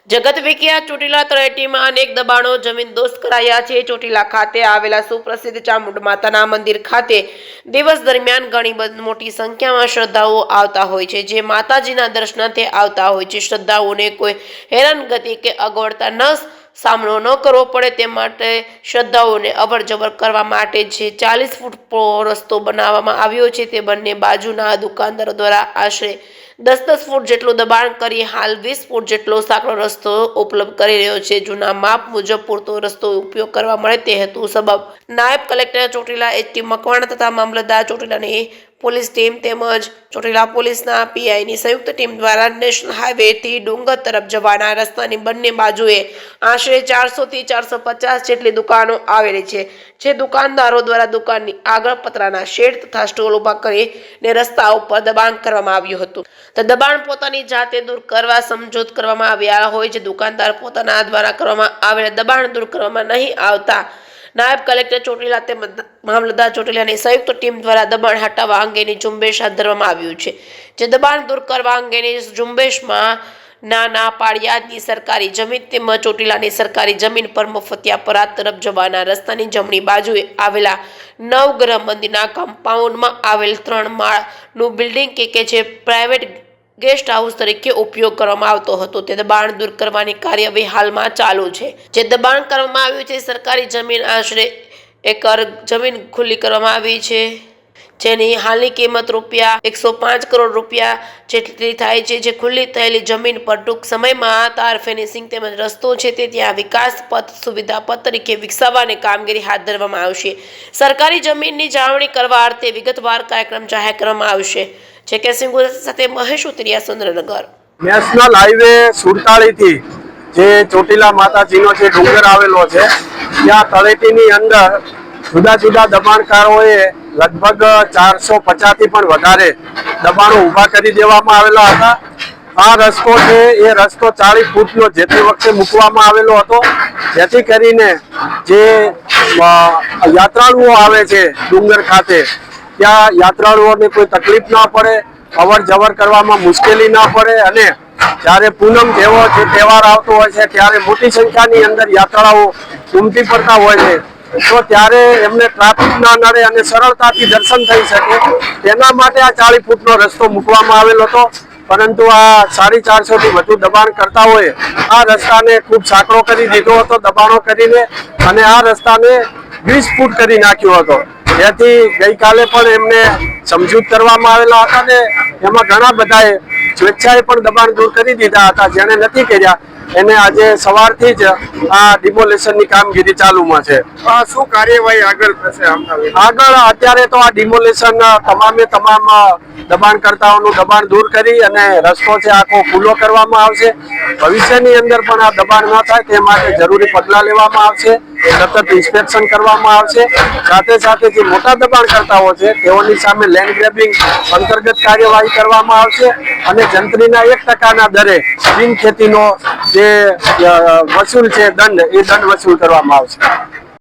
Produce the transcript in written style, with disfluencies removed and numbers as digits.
જગત વિખ્યાત ચોટીલા તળેટીમાં અનેક દબાણો જમીનદોસ્ત કરાયા છે। ચોટીલા ખાતે આવેલા સુપ્રસિદ્ધ ચામુંડ માતાના મંદિર ખાતે દિવસ દરમિયાન ઘણી મોટી સંખ્યામાં શ્રદ્ધાળુઓ આવતા હોય છે, જે માતાજીના દર્શનાર્થે આવતા હોય છે। શ્રદ્ધાળુઓને કોઈ હેરાનગતિ કે અગવડતા ન સામનો ન કરવો પડે તે માટે શ્રદ્ધાળુઓને અવર જવર કરવા માટે જે 40 ફૂટ રસ્તો બનાવવામાં આવ્યો છે, તે બંને બાજુના દુકાનદારો દ્વારા આશરે 10 ફૂટ જેટલું દબાણ કરી હાલ 20 ફૂટ જેટલો સાંકડો રસ્તો ઉપલબ્ધ કરી રહ્યો છે। જૂના માપ મુજબ પૂરતો રસ્તો ઉપયોગ કરવા મળે તે હેતુ સબબ નાયબ કલેક્ટર ચોટીલા એચ.ટી. મકવાણા તથા મામલતદાર ચોટીલાની પોલીસ ટીમ તેમજ ચોટીલા પોલીસના પીઆઈની સંયુક્ત ટીમ દ્વારા નેશનલ હાઈવેથી ડુંગર તરફ જવાના રસ્તાની બંને બાજુએ આશરે 400 થી 450 જેટલી દુકાનો આવેલી છે, જે દુકાનદારો દ્વારા દુકાનની આગળ પતરાના શેડ તથા સ્ટોલ ઊભા કરીને રસ્તા ઉપર દબાણ કરવામાં આવ્યું હતું। તો દબાણ પોતાની જાતે દૂર કરવા સમજૂત કરવામાં આવ્યા હોય, જે દુકાનદાર પોતાના દ્વારા કરવામાં આવેલા દબાણ દૂર કરવામાં નહીં આવતા નાયબ કલેક્ટર ચોટીલા તેમજ મામલતદાર ચોટીલાની સંયુક્ત ટીમ દ્વારા દબાણ હટાવવા અંગેની ઝુંબેશ હાથ ધરવામાં આવ્યું છે। જે દબાણ દૂર કરવા અંગેની ઝુંબેશમાં નાના પાળિયાદની સરકારી જમીન તેમજ ચોટીલાની સરકારી જમીન પર મફતિયાપરા તરફ જવાના રસ્તાની જમણી બાજુએ આવેલા નવગ્રહ મંદિરના કમ્પાઉન્ડમાં આવેલ 3 માળનું બિલ્ડિંગ કે જે પ્રાઇવેટ ગેસ્ટ હાઉસ તરીકે ઉપયોગ કરવામાં આવતો હતો, તે દબાણ દૂર કરવાની કાર્યવાહી હાલમાં ચાલુ છે। જે દબાણ કરવામાં આવ્યું છે સરકારી જમીન આશરે એકર જમીન ખુલ્લી કરવામાં આવી છે, જેની હાલની કિંમત રૂપિયા 105 કરોડ રૂપિયા જેટલી થાય છે। જે ખુલ્લી થયેલી જમીન પર ટૂંક સમયમાં તાર ફિનિશિંગ તેમજ રસ્તો છે તે ત્યાં વિકાસ પથ સુવિધા પથ તરીકે વિકસાવવાની કામગીરી હાથ ધરવામાં આવશે। સરકારી જમીનની જાળવણી કરવા અર્થે વિગતવાર કાર્યક્રમ જાહેર કરવામાં આવશે। જે કે સાથે મહેશ ઉતરિયા, સુરેન્દ્રનગર। નેશનલ હાઈવે 47 થી જે ચોટીલા માતાજીનો જે ડુંગર આવેલો છે, ત્યાં તળેટીની અંદર જુદા જુદા દબાણકારોએ લગભગ 450 થી પણ વધારે દબાણો ઊભા કરી દેવામાં આવેલા હતા। આ રસ્તો છે એ રસ્તો 40 ફૂટનો જે તે વખતે મૂકવામાં આવેલો હતો, જેથી કરીને જે યાત્રાળુઓ આવે છે ડુંગર ખાતે, ત્યાં યાત્રાળુઓને કોઈ તકલીફ ના પડે, અવર જવર કરવામાં મુશ્કેલી ના પડે અને જ્યારે પૂનમ જેવો જે તહેવાર આવતો હોય છે ત્યારે મોટી સંખ્યાની અંદર યાત્રાળુઓ ઉમટી પડતા હોય છે, તો ત્યારે એમને ટ્રાફિક ના નડે અને સરળતાથી દર્શન થઈ શકે તેના માટે આ 40 ફૂટનો રસ્તો મૂકવામાં આવેલો હતો। પરંતુ આ 450 થી વધુ દબાણ કરતાઓએ આ રસ્તાને ખૂબ સાંકડો કરી દીધો હતો દબાણો કરીને, અને આ રસ્તાને 20 ફૂટ કરી નાખ્યો હતો, જેથી ગઈકાલે પણ એમને સમજૂત કરવામાં આવેલા હતા ને એમાં ઘણા બધાએ સ્વેચ્છાએ પણ દબાણ દૂર કરી દીધા હતા। જેને નથી કર્યા એને આજે સવારથી જ આ ડિમોલેશનની કામગીરી ચાલુમાં છે। શું કાર્યવાહી આગળ થશે? આગળ અત્યારે તો આ ડિમોલેશન તમામે તમામ દબાણકર્તાઓનું દબાણ દૂર કરી અને રસ્તો છે આખો ખુલ્લો કરવામાં આવશે। ભવિષ્યની અંદર પણ આ દબાણ ન થાય તે માટે જરૂરી પગલાં લેવામાં આવશે, સતત ઇન્સ્પેક્શન કરવામાં આવશે। સાથે સાથે જે મોટા દબાણકર્તાઓ છે તેઓની સામે લેન્ડ ગ્રેબિંગ અંતર્ગત કાર્યવાહી કરવામાં આવશે અને જંત્રીના 1% દરે બિન ખેતીનો જે વસૂલ છે દંડ, એ દંડ વસૂલ કરવામાં આવશે।